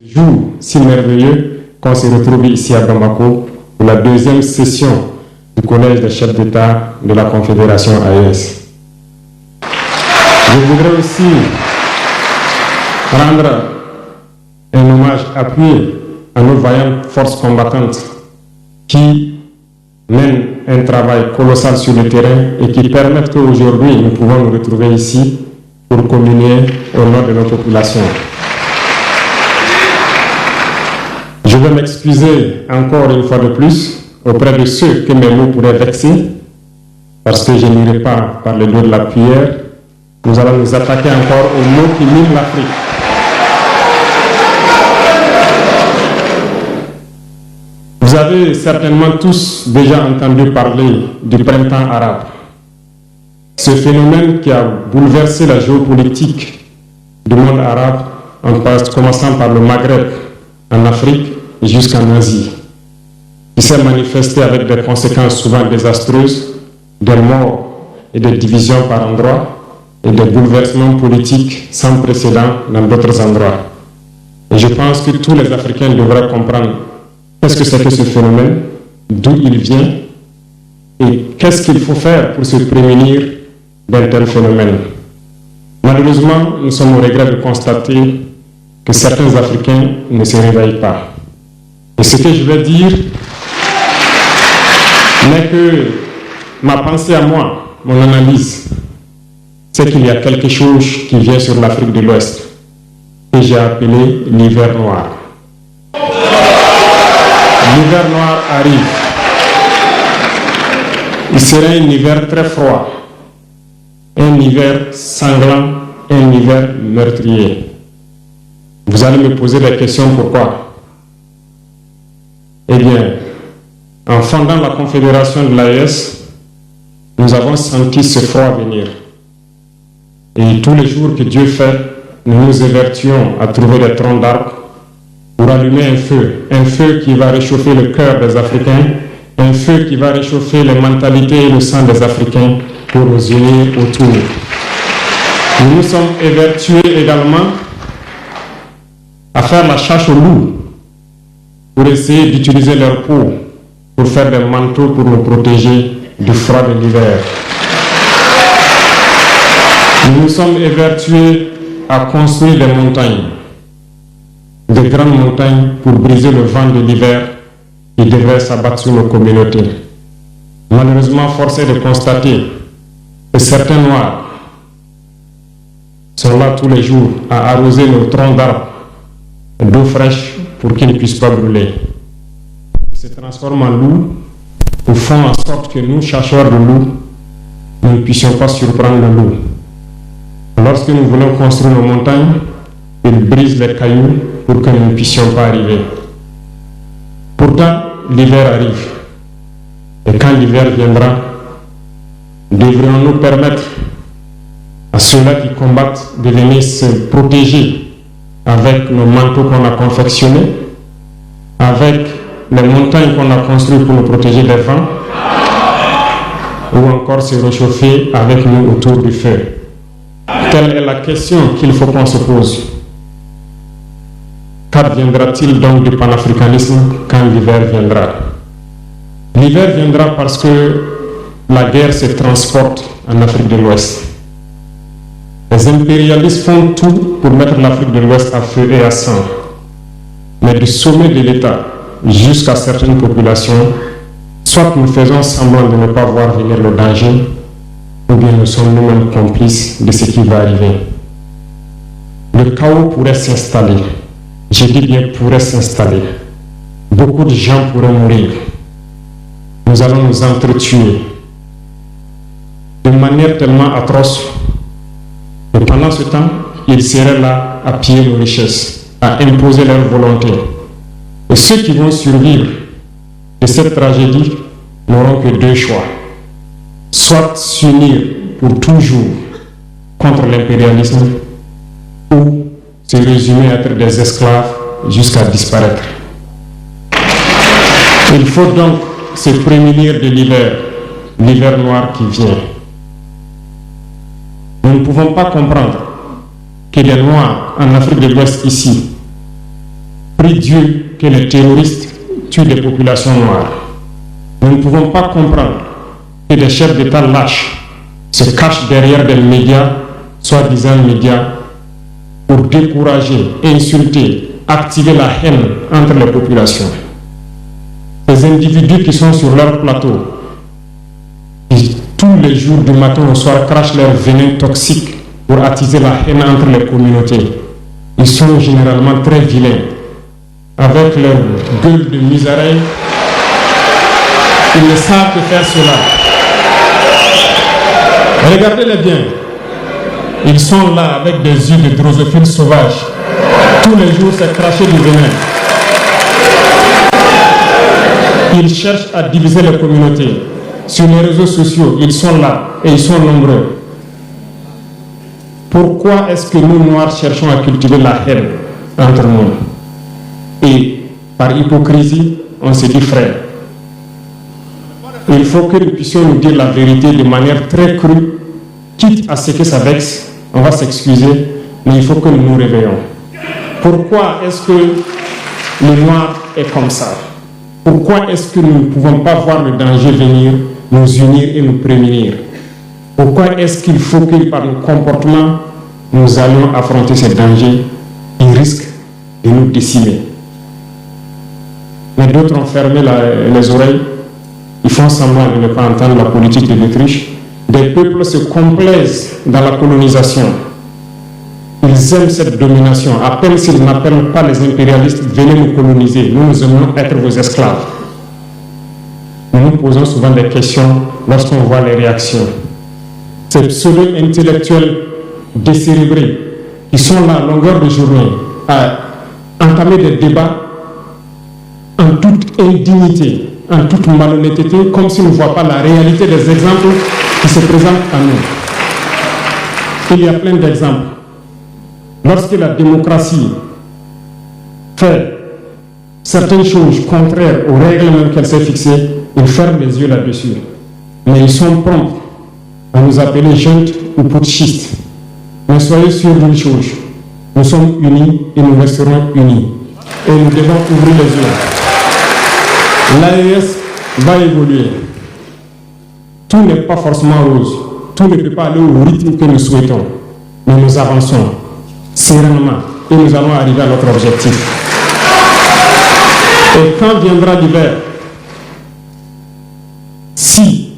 Jour si merveilleux qu'on se retrouve ici à Bamako pour la deuxième session du Collège des chefs d'État de la Confédération AES. Je voudrais aussi rendre un hommage appuyé à nos vaillantes forces combattantes qui mènent un travail colossal sur le terrain et qui permettent qu'aujourd'hui nous pouvons nous retrouver ici pour communier au nom de nos populations. Je veux m'excuser encore une fois de plus auprès de ceux que mes mots pourraient vexer, parce que je n'irai pas par le dos de la cuillère. Nous allons nous attaquer encore aux mots qui minent l'Afrique. Vous avez certainement tous déjà entendu parler du printemps arabe. Ce phénomène qui a bouleversé la géopolitique du monde arabe, en commençant par le Maghreb, en Afrique, jusqu'en Asie, qui s'est manifesté avec des conséquences souvent désastreuses, des morts et des divisions par endroits, et des bouleversements politiques sans précédent dans d'autres endroits. Et je pense que tous les Africains devraient comprendre qu'est-ce que c'est que ce phénomène, d'où il vient, et qu'est-ce qu'il faut faire pour se prémunir d'un tel phénomène. Malheureusement, nous sommes au regret de constater que certains Africains ne se réveillent pas. Et ce que je vais dire n'est que ma pensée à moi, mon analyse, c'est qu'il y a quelque chose qui vient sur l'Afrique de l'Ouest que j'ai appelé l'hiver noir. L'hiver noir arrive. Il sera un hiver très froid, un hiver sanglant, un hiver meurtrier. Vous allez me poser la question pourquoi? Eh bien, en fondant la Confédération de l'AES, nous avons senti ce froid venir. Et tous les jours que Dieu fait, nous nous évertuons à trouver des troncs d'arbres pour allumer un feu qui va réchauffer le cœur des Africains, un feu qui va réchauffer les mentalités et le sang des Africains pour nous unir autour. Nous nous sommes évertués également à faire la chasse aux loups pour essayer d'utiliser leur peau pour faire des manteaux pour nous protéger du froid de l'hiver. Nous nous sommes évertués à construire des montagnes, de grandes montagnes pour briser le vent de l'hiver qui devrait s'abattre sur nos communautés. Malheureusement, force est de constater que certains Noirs sont là tous les jours à arroser nos troncs d'arbres d'eau fraîche pour qu'ils ne puissent pas brûler. Ils se transforment en loups ou font en sorte que nous, chercheurs de loups, nous ne puissions pas surprendre le loup. Lorsque nous voulons construire nos montagnes, ils brisent les cailloux pour que nous ne puissions pas arriver. Pourtant, l'hiver arrive. Et quand l'hiver viendra, devrions-nous permettre à ceux-là qui combattent de venir se protéger avec nos manteaux qu'on a confectionnés, avec les montagnes qu'on a construites pour nous protéger des vents, ou encore se réchauffer avec nous autour du feu. Telle est la question qu'il faut qu'on se pose. Qu'adviendra-t-il donc du panafricanisme quand l'hiver viendra? L'hiver viendra parce que la guerre se transporte en Afrique de l'Ouest. Les impérialistes font tout pour mettre l'Afrique de l'Ouest à feu et à sang. Mais du sommet de l'État jusqu'à certaines populations, soit nous faisons semblant de ne pas voir venir le danger, ou bien nous sommes nous-mêmes complices de ce qui va arriver. Le chaos pourrait s'installer. Je dis bien pourrait s'installer. Beaucoup de gens pourraient mourir. Nous allons nous entretuer de manière tellement atroce. Et pendant ce temps, ils seraient là à piller nos richesses, à imposer leur volonté. Et ceux qui vont survivre de cette tragédie n'auront que deux choix. Soit s'unir pour toujours contre l'impérialisme, ou se résumer à être des esclaves jusqu'à disparaître. Il faut donc se prémunir de l'hiver noir qui vient. Nous ne pouvons pas comprendre que les Noirs en Afrique de l'Ouest ici prie Dieu que les terroristes tuent des populations noires. Nous ne pouvons pas comprendre que des chefs d'État lâches se cachent derrière des médias, soi-disant médias, pour décourager, insulter, activer la haine entre les populations. Ces individus qui sont sur leur plateau, qui tous les jours du matin au soir crachent leur venin toxique pour attiser la haine entre les communautés, ils sont généralement très vilains. Avec leur gueule de misère, ils ne savent que faire cela. Regardez-les bien. Ils sont là avec des yeux de drosophiles sauvages. Tous les jours, c'est cracher du venin. Ils cherchent à diviser les communautés. Sur les réseaux sociaux, ils sont là et ils sont nombreux. Pourquoi est-ce que nous, Noirs, cherchons à cultiver la haine entre nous? Et par hypocrisie, on se dit frère. Il faut que nous puissions nous dire la vérité de manière très crue, quitte à ce que ça vexe. On va s'excuser, mais il faut que nous nous réveillons. Pourquoi est-ce que le noir est comme ça? Pourquoi est-ce que nous ne pouvons pas voir le danger venir, nous unir et nous prémunir? Pourquoi est-ce qu'il faut que par nos comportements, nous allions affronter ces dangers qui risquent de nous décimer? Mais d'autres ont fermé les oreilles. Ils font semblant de ne pas entendre la politique de l'Autriche. Des peuples se complaisent dans la colonisation. Ils aiment cette domination. À peine s'ils n'appellent pas les impérialistes, venez nous coloniser. Nous aimons être vos esclaves. Nous nous posons souvent des questions lorsqu'on voit les réactions. Ces pseudo-intellectuels décérébrés qui sont là à longueur de journée à entamer des débats en toute indignité, en toute malhonnêteté, comme s'ils ne voient pas la réalité des exemples qui se présentent à nous. Il y a plein d'exemples. Lorsque la démocratie fait certaines choses contraires aux règles même qu'elle s'est fixées, ils ferment les yeux là-dessus. Mais ils sont prompts à nous appeler juntes ou putschistes. Mais soyez sûrs d'une chose, nous sommes unis et nous resterons unis. Et nous devons ouvrir les yeux. L'AES va évoluer. Tout n'est pas forcément rose. Tout ne peut pas aller au rythme que nous souhaitons. Mais nous avançons sereinement et nous allons arriver à notre objectif. Et quand viendra l'hiver, si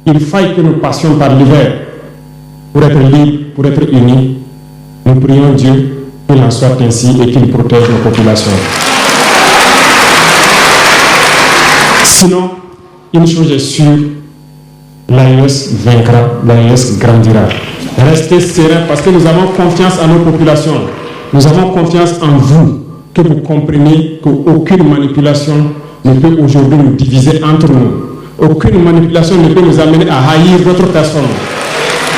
il faille que nous passions par l'hiver pour être libres, pour être unis, nous prions Dieu qu'il en soit ainsi et qu'il protège nos populations. Sinon, une chose est sûre, l'AES vaincra, l'AES grandira. Restez sereins parce que nous avons confiance en nos populations. Nous avons confiance en vous, que vous compreniez qu'aucune manipulation ne peut aujourd'hui nous diviser entre nous. Aucune manipulation ne peut nous amener à haïr d'autres personnes.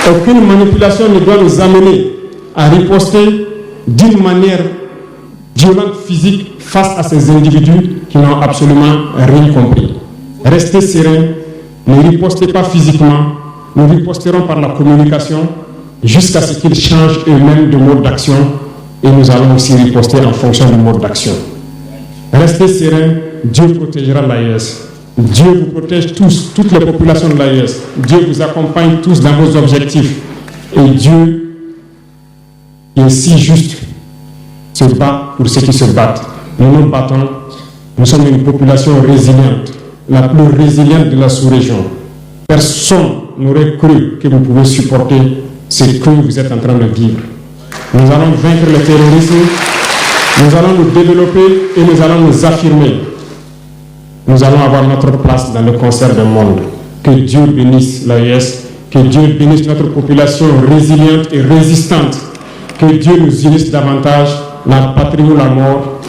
Aucune manipulation ne doit nous amener à riposter d'une manière violente, physique, face à ces individus qui n'ont absolument rien compris. Restez sereins, ne ripostez pas physiquement, nous riposterons par la communication jusqu'à ce qu'ils changent eux-mêmes de mode d'action et nous allons aussi riposter en fonction du mode d'action. Restez sereins, Dieu protégera l'AES. Dieu vous protège tous, toutes les populations de l'AES. Dieu vous accompagne tous dans vos objectifs. Et Dieu, qui est si juste, se bat pour ceux qui se battent. Nous nous battons. Nous sommes une population résiliente, la plus résiliente de la sous-région. Personne n'aurait cru que vous pouvez supporter ce que vous êtes en train de vivre. Nous allons vaincre le terrorisme, nous allons nous développer et nous allons nous affirmer. Nous allons avoir notre place dans le concert du monde. Que Dieu bénisse l'AES, que Dieu bénisse notre population résiliente et résistante, que Dieu nous unisse davantage, la patrie ou la mort.